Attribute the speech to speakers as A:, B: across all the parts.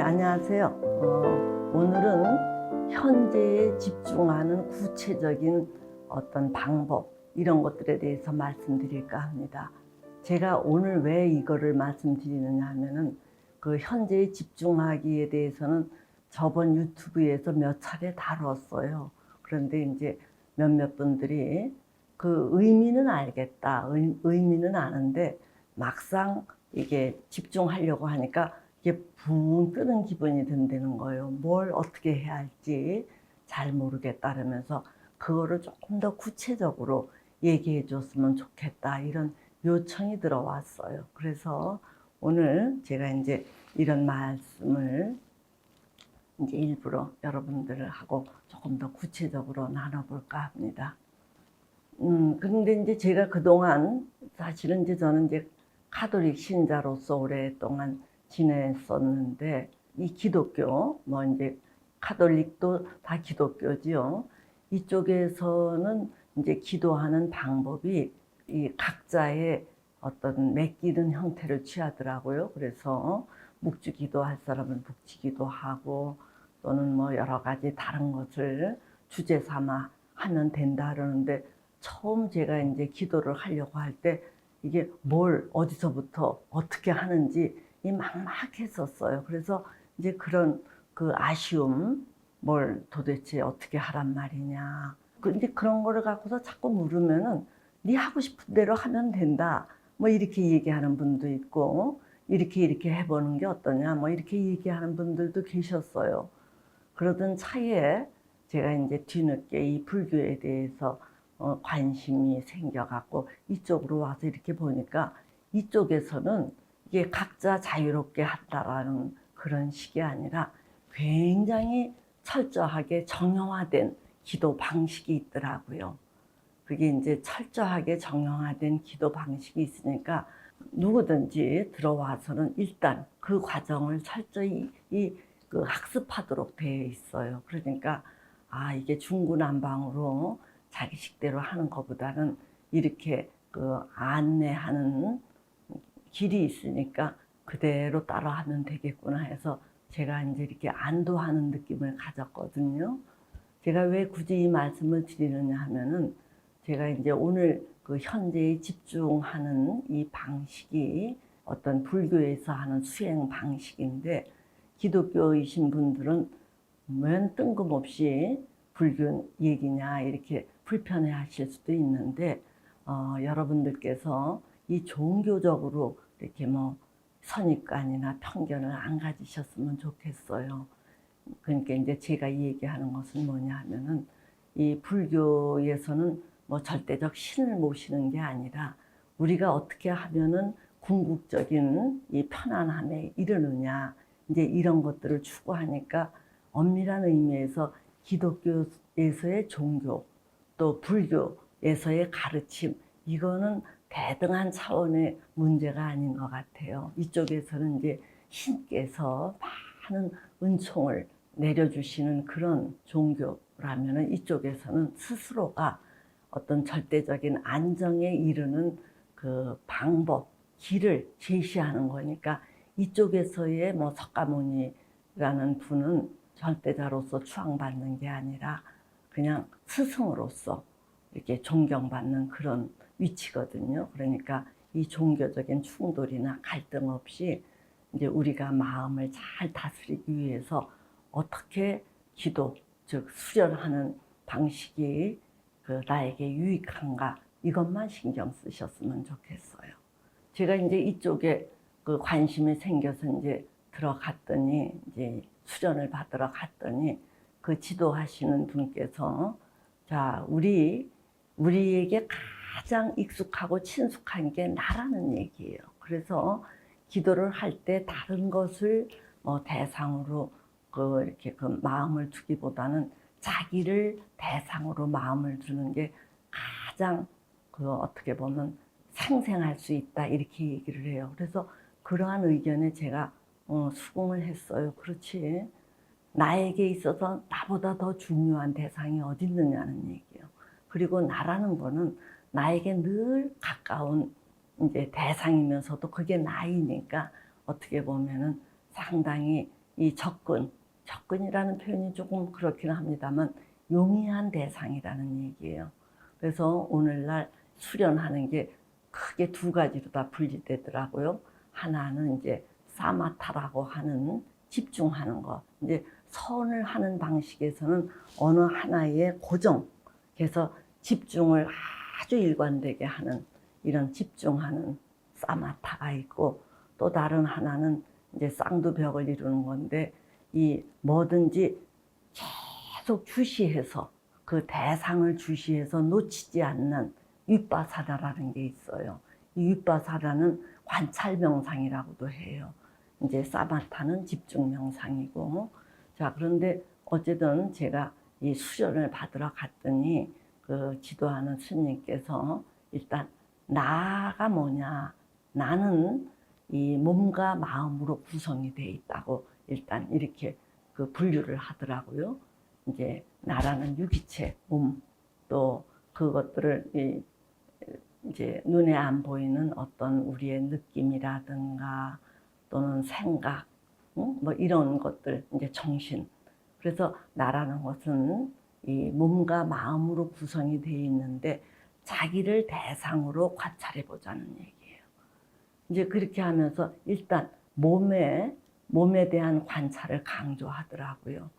A: 안녕하세요. 오늘은 현재에 집중하는 구체적인 어떤 방법, 이런 것들에 대해서 말씀드릴까 합니다. 제가 오늘 왜 이거를 말씀드리느냐 하면은 그 현재에 집중하기에 대해서는 저번 유튜브에서 몇 차례 다뤘어요. 그런데 이제 몇몇 분들이 그 의미는 알겠다, 의미는 아는데 막상 이게 집중하려고 하니까 이게 붕 뜨는 기분이 든다는 거예요. 뭘 어떻게 해야 할지 잘 모르겠다 그러면서 그거를 조금 더 구체적으로 얘기해 줬으면 좋겠다, 이런 요청이 들어왔어요. 그래서 오늘 제가 이제 이런 말씀을 이제 일부러 여러분들하고 조금 더 구체적으로 나눠볼까 합니다. 근데 이제 제가 그동안 사실은 이제 저는 이제 카톨릭 신자로서 오랫동안 지냈었는데, 이 기독교, 뭐 이제 카톨릭도 다 기독교지요. 이쪽에서는 이제 기도하는 방법이 이 각자의 어떤 맡기는 형태를 취하더라고요. 그래서 묵주기도 할 사람은 묵주기도 하고, 또는 뭐 여러 가지 다른 것을 주제 삼아 하면 된다 그러는데, 처음 제가 이제 기도를 하려고 할 때 이게 뭘 어디서부터 어떻게 하는지 막막했었어요. 그래서 이제 그런 그 아쉬움, 뭘 도대체 어떻게 하란 말이냐. 근데 그런 거를 갖고서 자꾸 물으면은 네 하고 싶은 대로 하면 된다, 뭐 이렇게 얘기하는 분도 있고, 이렇게 해보는 게 어떠냐, 뭐 이렇게 얘기하는 분들도 계셨어요. 그러던 차에 제가 이제 뒤늦게 이 불교에 대해서 관심이 생겨갖고 이쪽으로 와서 이렇게 보니까, 이쪽에서는 이게 각자 자유롭게 한다라는 그런 식이 아니라 굉장히 철저하게 정형화된 기도 방식이 있더라고요. 그게 이제 철저하게 정형화된 기도 방식이 있으니까 누구든지 들어와서는 일단 그 과정을 철저히 그 학습하도록 되어 있어요. 그러니까 이게 중구난방으로 자기 식대로 하는 것보다는 이렇게 그 안내하는 길이 있으니까 그대로 따라하면 되겠구나 해서 제가 이제 이렇게 안도하는 느낌을 가졌거든요. 제가 왜 굳이 이 말씀을 드리느냐 하면은, 제가 이제 오늘 그 현재에 집중하는 이 방식이 어떤 불교에서 하는 수행 방식인데, 기독교이신 분들은 웬 뜬금없이 불교 얘기냐 이렇게 불편해 하실 수도 있는데, 여러분들께서 이 종교적으로 이렇게 뭐 선입관이나 편견을 안 가지셨으면 좋겠어요. 그러니까 이제 제가 이 얘기하는 것은 뭐냐 하면은, 이 불교에서는 뭐 절대적 신을 모시는 게 아니라 우리가 어떻게 하면은 궁극적인 이 편안함에 이르느냐, 이제 이런 것들을 추구하니까, 엄밀한 의미에서 기독교에서의 종교, 또 불교에서의 가르침, 이거는 대등한 차원의 문제가 아닌 것 같아요. 이쪽에서는 이제 신께서 많은 은총을 내려주시는 그런 종교라면, 이쪽에서는 스스로가 어떤 절대적인 안정에 이르는 그 방법, 길을 제시하는 거니까, 이쪽에서의 뭐 석가모니라는 분은 절대자로서 추앙받는 게 아니라 그냥 스승으로서 이렇게 존경받는 그런 위치거든요. 그러니까 이 종교적인 충돌이나 갈등 없이 이제 우리가 마음을 잘 다스리기 위해서 어떻게 기도, 즉 수련하는 방식이 그 나에게 유익한가, 이것만 신경 쓰셨으면 좋겠어요. 제가 이제 이쪽에 그 관심이 생겨서 이제 들어갔더니, 이제 수련을 받으러 갔더니, 그 지도하시는 분께서 자, 우리에게 가장 익숙하고 친숙한 게 나라는 얘기예요. 그래서 기도를 할 때 다른 것을 대상으로 이렇게 그 마음을 두기보다는 자기를 대상으로 마음을 두는 게 가장 그 어떻게 보면 생생할 수 있다, 이렇게 얘기를 해요. 그래서 그러한 의견에 제가 수긍을 했어요. 그렇지, 나에게 있어서 나보다 더 중요한 대상이 어디 있느냐는 얘기예요. 그리고 나라는 거는 나에게 늘 가까운 이제 대상이면서도 그게 나이니까, 어떻게 보면은 상당히 이 접근이라는 표현이 조금 그렇긴 합니다만 용이한 대상이라는 얘기예요. 그래서 오늘날 수련하는 게 크게 두 가지로 다 분리되더라고요. 하나는 이제 사마타라고 하는 집중하는 거. 이제 선을 하는 방식에서는 어느 하나에 고정해서 집중을 아주 일관되게 하는 이런 집중하는 사마타가 있고, 또 다른 하나는 이제 쌍두벽을 이루는 건데, 이 뭐든지 계속 주시해서 그 대상을 주시해서 놓치지 않는 윗바사라라는 게 있어요. 이 윗바사라는 관찰 명상이라고도 해요. 이제 사마타는 집중 명상이고. 자, 그런데 어쨌든 제가 이 수련을 받으러 갔더니 그 지도하는 스님께서 일단 나가 뭐냐, 나는 이 몸과 마음으로 구성이 돼 있다고 일단 이렇게 그 분류를 하더라고요. 이제 나라는 유기체, 몸, 또 그것들을 이제 눈에 안 보이는 어떤 우리의 느낌이라든가 또는 생각, 뭐 이런 것들, 이제 정신. 그래서 나라는 것은 이 몸과 마음으로 구성이 되어 있는데 자기를 대상으로 관찰해 보자는 얘기예요. 이제 그렇게 하면서 일단 몸에 대한 관찰을 강조하더라고요.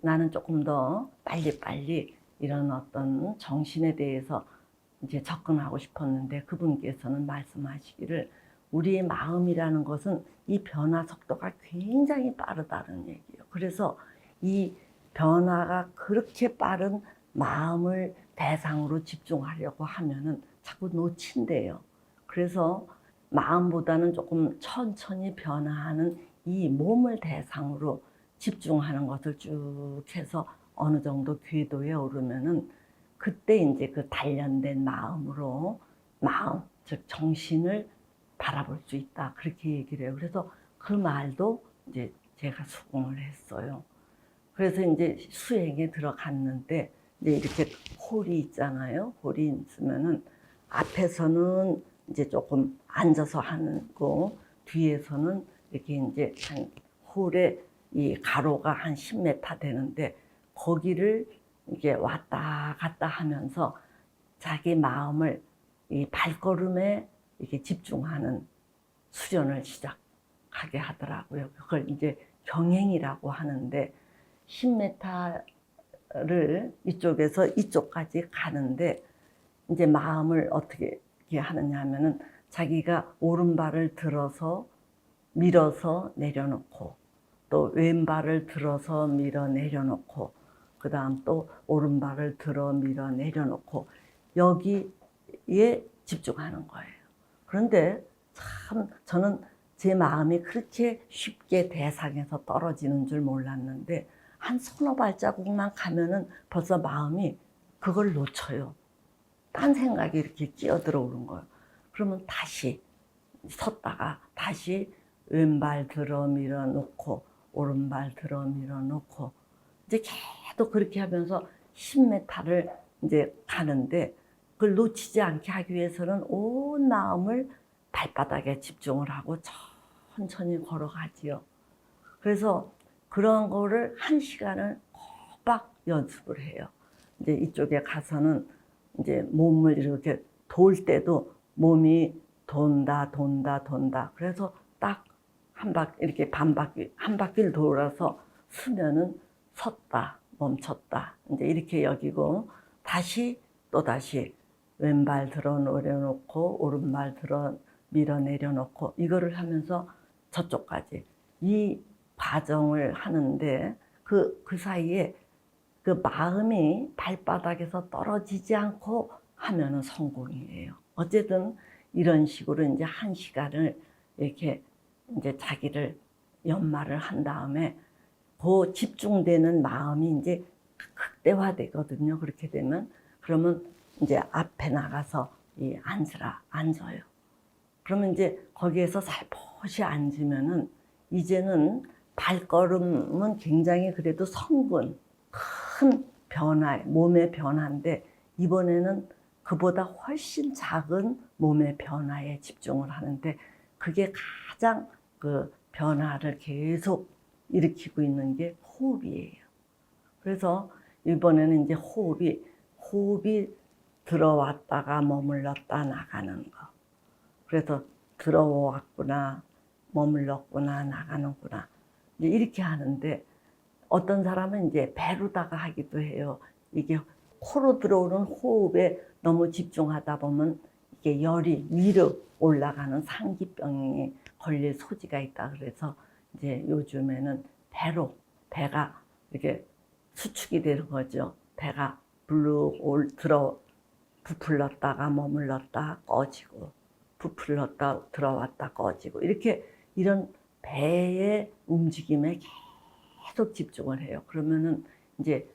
A: 나는 조금 더 빨리 이런 어떤 정신에 대해서 이제 접근하고 싶었는데 그분께서는 말씀하시기를 우리의 마음이라는 것은 이 변화 속도가 굉장히 빠르다는 얘기예요. 그래서 이 변화가 그렇게 빠른 마음을 대상으로 집중하려고 하면은 자꾸 놓친대요. 그래서 마음보다는 조금 천천히 변화하는 이 몸을 대상으로 집중하는 것을 쭉 해서 어느 정도 궤도에 오르면은 그때 이제 그 단련된 마음으로 즉 정신을 바라볼 수 있다. 그렇게 얘기를 해요. 그래서 그 말도 이제 제가 수긍을 했어요. 그래서 이제 수행에 들어갔는데 이제 이렇게 홀이 있잖아요. 홀이 있으면은 앞에서는 이제 조금 앉아서 하는 거, 뒤에서는 이렇게 이제 한 홀에 이 가로가 한 10m 되는데 거기를 이게 왔다 갔다 하면서 자기 마음을 이 발걸음에 이렇게 집중하는 수련을 시작하게 하더라고요. 그걸 이제 경행이라고 하는데 10m를 이쪽에서 이쪽까지 가는데 이제 마음을 어떻게 하느냐 하면은 자기가 오른발을 들어서 밀어서 내려놓고 또 왼발을 들어서 밀어 내려놓고 그 다음 또 오른발을 들어 밀어 내려놓고 여기에 집중하는 거예요. 그런데 참 저는 제 마음이 그렇게 쉽게 대상에서 떨어지는 줄 몰랐는데 한 서너 발자국만 가면은 벌써 마음이 그걸 놓쳐요. 딴 생각이 이렇게 끼어들어오는 거예요. 그러면 다시 섰다가 다시 왼발 들어 밀어 놓고 오른발 들어 밀어 놓고 이제 계속 그렇게 하면서 10m를 이제 가는데 그걸 놓치지 않게 하기 위해서는 온 마음을 발바닥에 집중을 하고 천천히 걸어가지요. 그래서 그런 거를 1시간을 꼬박 연습을 해요. 이제 이쪽에 가서는 이제 몸을 이렇게 돌 때도 몸이 돈다. 그래서 딱 한 바퀴 이렇게 한 바퀴를 돌아서 서면은 섰다, 멈췄다. 이제 이렇게 여기고 다시 또 다시 왼발 들어 내려놓고 오른발 들어 밀어 내려놓고 이거를 하면서 저쪽까지 이 과정을 하는데 그 사이에 그 마음이 발바닥에서 떨어지지 않고 하면은 성공이에요. 어쨌든 이런 식으로 이제 1시간을 이렇게 이제 자기를 연마를 한 다음에 그 집중되는 마음이 이제 극대화되거든요. 그렇게 되면 그러면 이제 앞에 나가서 앉아요. 그러면 이제 거기에서 살포시 앉으면은 이제는 발걸음은 굉장히 그래도 성근 큰 변화, 몸의 변화인데 이번에는 그보다 훨씬 작은 몸의 변화에 집중을 하는데 그게 가장 그 변화를 계속 일으키고 있는 게 호흡이에요. 그래서 이번에는 이제 호흡이 들어왔다가 머물렀다 나가는 거. 그래서 들어왔구나, 머물렀구나, 나가는구나. 이제 이렇게 하는데 어떤 사람은 이제 배로다가 하기도 해요. 이게 코로 들어오는 호흡에 너무 집중하다 보면 이게 열이 위로 올라가는 상기병이 걸릴 소지가 있다. 그래서 이제 요즘에는 배가 이렇게 수축이 되는 거죠. 배가 부풀렀다가 머물렀다 꺼지고, 부풀렀다 들어왔다 꺼지고, 이렇게 이런 배의 움직임에 계속 집중을 해요. 그러면은 이제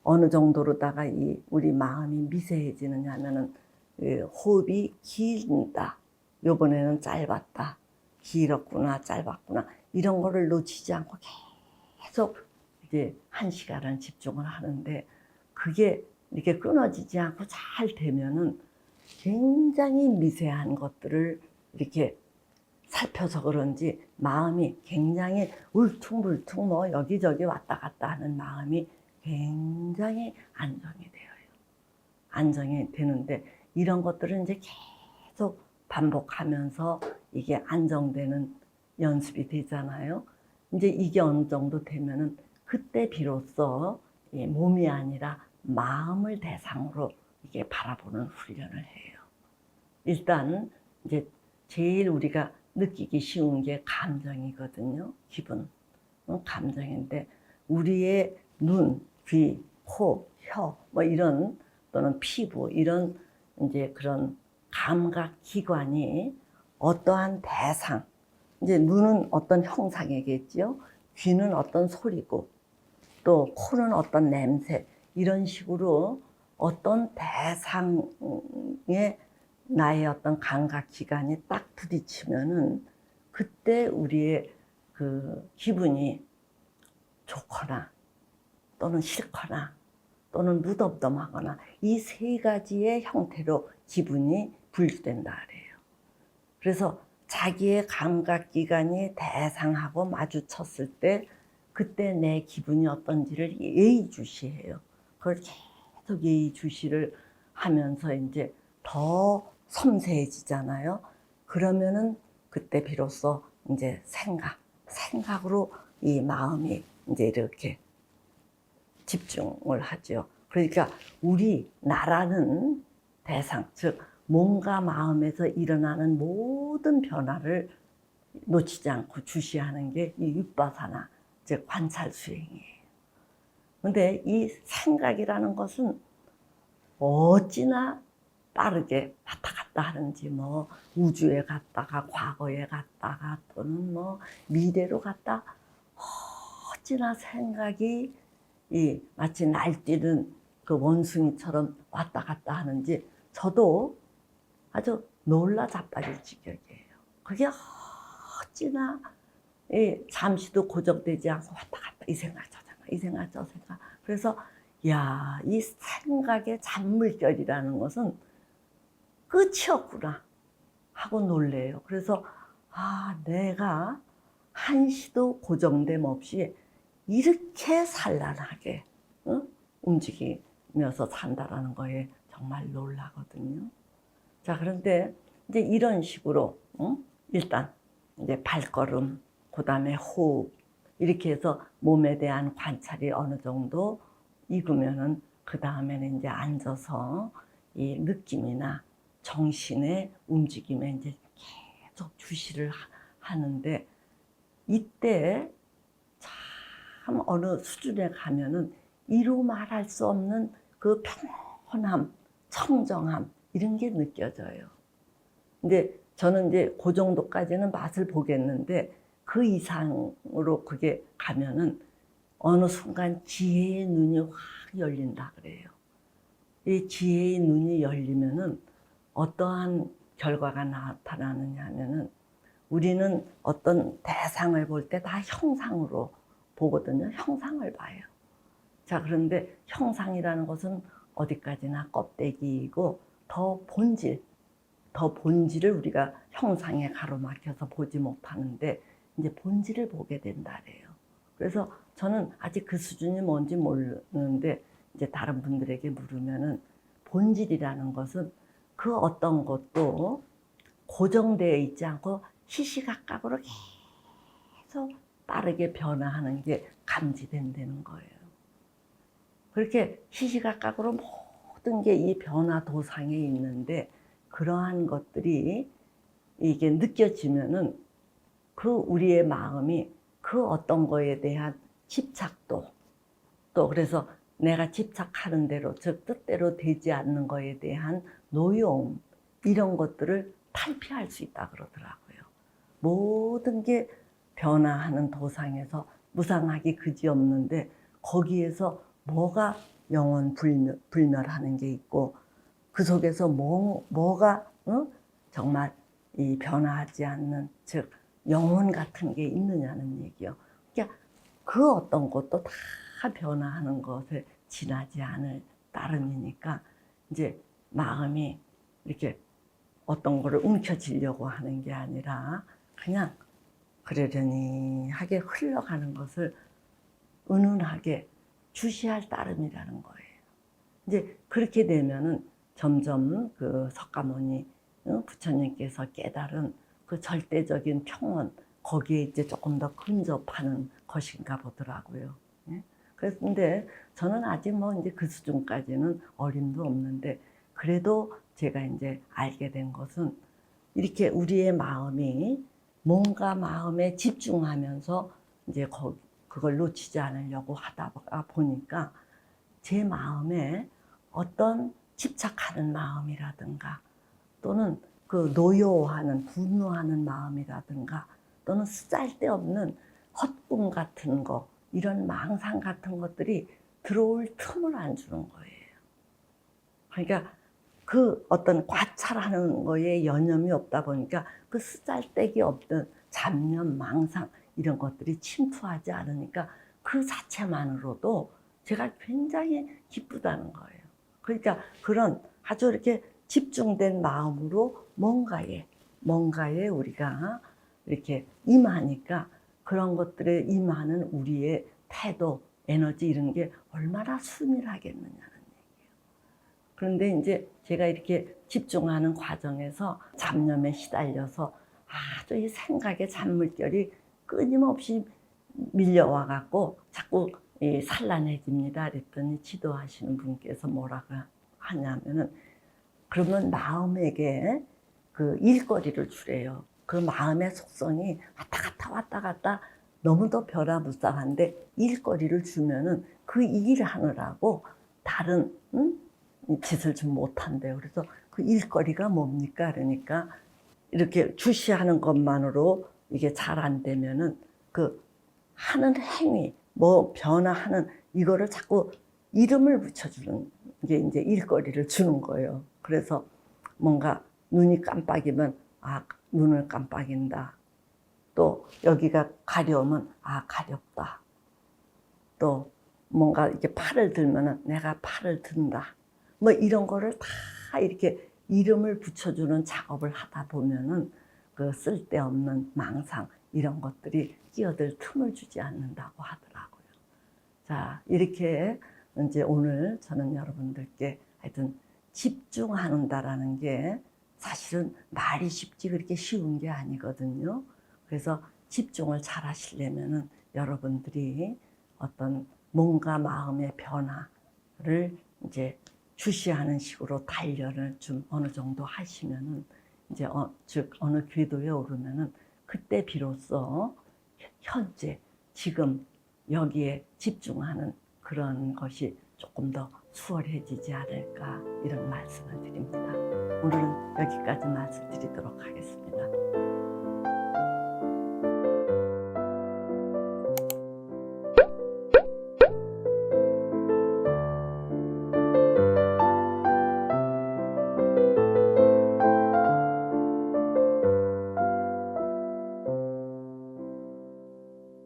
A: 어느 정도로다가 우리 마음이 미세해지느냐 하면은 호흡이 길다. 요번에는 짧았다. 길었구나, 짧았구나. 이런 거를 놓치지 않고 계속 이제 1시간을 집중을 하는데, 그게 이렇게 끊어지지 않고 잘 되면은 굉장히 미세한 것들을 이렇게 살펴서 그런지 마음이 굉장히 울퉁불퉁 뭐 여기저기 왔다 갔다 하는 마음이 굉장히 안정이 되어요. 안정이 되는데, 이런 것들은 이제 계속 반복하면서 이게 안정되는 연습이 되잖아요. 이제 이게 어느 정도 되면은 그때 비로소 몸이 아니라 마음을 대상으로 이게 바라보는 훈련을 해요. 일단 이제 제일 우리가 느끼기 쉬운 게 감정이거든요. 기분, 감정인데 우리의 눈, 귀, 코, 혀, 뭐 이런 또는 피부 이런 이제 그런 감각 기관이 어떠한 대상, 이제 눈은 어떤 형상이겠죠. 귀는 어떤 소리고, 또 코는 어떤 냄새, 이런 식으로 어떤 대상에 나의 어떤 감각 기관이 딱 부딪히면은 그때 우리의 그 기분이 좋거나 또는 싫거나 또는 무덤덤하거나 이 세 가지의 형태로 기분이 분류된다 그래요. 그래서 자기의 감각 기관이 대상하고 마주쳤을 때 그때 내 기분이 어떤지를 예의주시해요. 그걸 계속 예의주시를 하면서 이제 더 섬세해지잖아요. 그러면은 그때 비로소 이제 생각으로 이 마음이 이제 이렇게 집중을 하죠. 그러니까 나라는 대상, 즉 몸과 마음에서 일어나는 모든 변화를 놓치지 않고 주시하는 게 이 윗바사나, 즉 관찰 수행이에요. 근데 이 생각이라는 것은 어찌나 빠르게 왔다 갔다 하는지, 뭐 우주에 갔다가 과거에 갔다가 또는 뭐 미래로 갔다, 어찌나 생각이 마치 날뛰는 그 원숭이처럼 왔다 갔다 하는지 저도 아주 놀라 자빠질 지경이에요. 그게 어찌나 잠시도 고정되지 않고 왔다 갔다, 이 생각 저 생각, 이 생각 저 생각. 그래서 이 생각의 잔물결이라는 것은 끝이 없구나 하고 놀래요. 그래서 내가 한시도 고정됨 없이 이렇게 산란하게 움직이면서 산다라는 거에 정말 놀라거든요. 자, 그런데 이제 이런 식으로 일단 이제 발걸음, 그다음에 호흡, 이렇게 해서 몸에 대한 관찰이 어느 정도 익으면은 그 다음에는 이제 앉아서 이 느낌이나 정신의 움직임에 이제 계속 주시를 하는데, 이때 참 어느 수준에 가면은 이루 말할 수 없는 그 평온함, 청정함, 이런 게 느껴져요. 근데 저는 이제 그 정도까지는 맛을 보겠는데 그 이상으로 그게 가면은 어느 순간 지혜의 눈이 확 열린다 그래요. 이 지혜의 눈이 열리면은 어떠한 결과가 나타나느냐 하면은, 우리는 어떤 대상을 볼 때 다 형상으로 보거든요. 형상을 봐요. 자, 그런데 형상이라는 것은 어디까지나 껍데기이고 더 본질을 우리가 형상에 가로막혀서 보지 못하는데 이제 본질을 보게 된다래요. 그래서 저는 아직 그 수준이 뭔지 모르는데 이제 다른 분들에게 물으면은 본질이라는 것은 그 어떤 것도 고정되어 있지 않고 시시각각으로 계속 빠르게 변화하는 게 감지된다는 거예요. 그렇게 시시각각으로 모든 게 이 변화 도상에 있는데 그러한 것들이 이게 느껴지면은 그 우리의 마음이 그 어떤 거에 대한 집착도 또 그래서 내가 집착하는 대로 즉 뜻대로 되지 않는 거에 대한 노여움 이런 것들을 탈피할 수 있다 그러더라고요. 모든 게 변화하는 도상에서 무상하기 그지없는데 거기에서 뭐가 영원 불멸하는 게 있고 그 속에서 뭐가 정말 이 변화하지 않는 즉 영혼 같은 게 있느냐는 얘기요. 그러니까 그 어떤 것도 다 변화하는 것에 지나지 않을 따름이니까 이제 마음이 이렇게 어떤 거를 움켜쥐려고 하는 게 아니라 그냥 그러려니 하게 흘러가는 것을 은은하게 주시할 따름이라는 거예요. 이제 그렇게 되면은 점점 그 석가모니 부처님께서 깨달은 그 절대적인 평온 거기에 이제 조금 더 근접하는 것인가 보더라고요. 예? 그런데 저는 아직 뭐 이제 그 수준까지는 어림도 없는데 그래도 제가 이제 알게 된 것은 이렇게 우리의 마음이 뭔가 마음에 집중하면서 이제 그걸 놓치지 않으려고 하다 보니까 제 마음에 어떤 집착하는 마음이라든가 또는 그 노여워하는 분노하는 마음이라든가 또는 쓰잘데없는 헛꿈 같은 거 이런 망상 같은 것들이 들어올 틈을 안 주는 거예요. 그러니까 그 어떤 과찰하는 거에 여념이 없다 보니까 그 쓰잘데기 없던 잡념, 망상 이런 것들이 침투하지 않으니까 그 자체만으로도 제가 굉장히 기쁘다는 거예요. 그러니까 그런 아주 이렇게 집중된 마음으로 뭔가에 우리가 이렇게 임하니까 그런 것들에 임하는 우리의 태도, 에너지 이런 게 얼마나 순일하겠느냐. 그런데 이제 제가 이렇게 집중하는 과정에서 잡념에 시달려서 아주 이 생각의 잔물결이 끊임없이 밀려와 갖고 자꾸 산란해집니다. 그랬더니 지도하시는 분께서 뭐라고 하냐면은 그러면 마음에게 그 일거리를 주래요. 그 마음의 속성이 왔다 갔다 너무도 변화무쌍한데 일거리를 주면은 그 일을 하느라고 다른 짓을 좀 못한대요. 그래서 그 일거리가 뭡니까? 그러니까 이렇게 주시하는 것만으로 이게 잘 안 되면은 그 하는 행위, 뭐 변화하는 이거를 자꾸 이름을 붙여주는 게 이제 일거리를 주는 거예요. 그래서 뭔가 눈이 깜빡이면 눈을 깜빡인다. 또 여기가 가려우면 가렵다. 또 뭔가 이렇게 팔을 들면은 내가 팔을 든다. 뭐 이런 거를 다 이렇게 이름을 붙여주는 작업을 하다 보면은 그 쓸데없는 망상 이런 것들이 끼어들 틈을 주지 않는다고 하더라고요. 자, 이렇게 이제 오늘 저는 여러분들께 하여튼 집중한다라는 게 사실은 말이 쉽지 그렇게 쉬운 게 아니거든요. 그래서 집중을 잘 하시려면은 여러분들이 어떤 몸과 마음의 변화를 이제 주시하는 식으로 단련을 좀 어느 정도 하시면은 이제 즉 어느 궤도에 오르면은 그때 비로소 현재 지금 여기에 집중하는 그런 것이 조금 더 수월해지지 않을까 이런 말씀을 드립니다. 오늘은 여기까지 말씀드리도록 하겠습니다.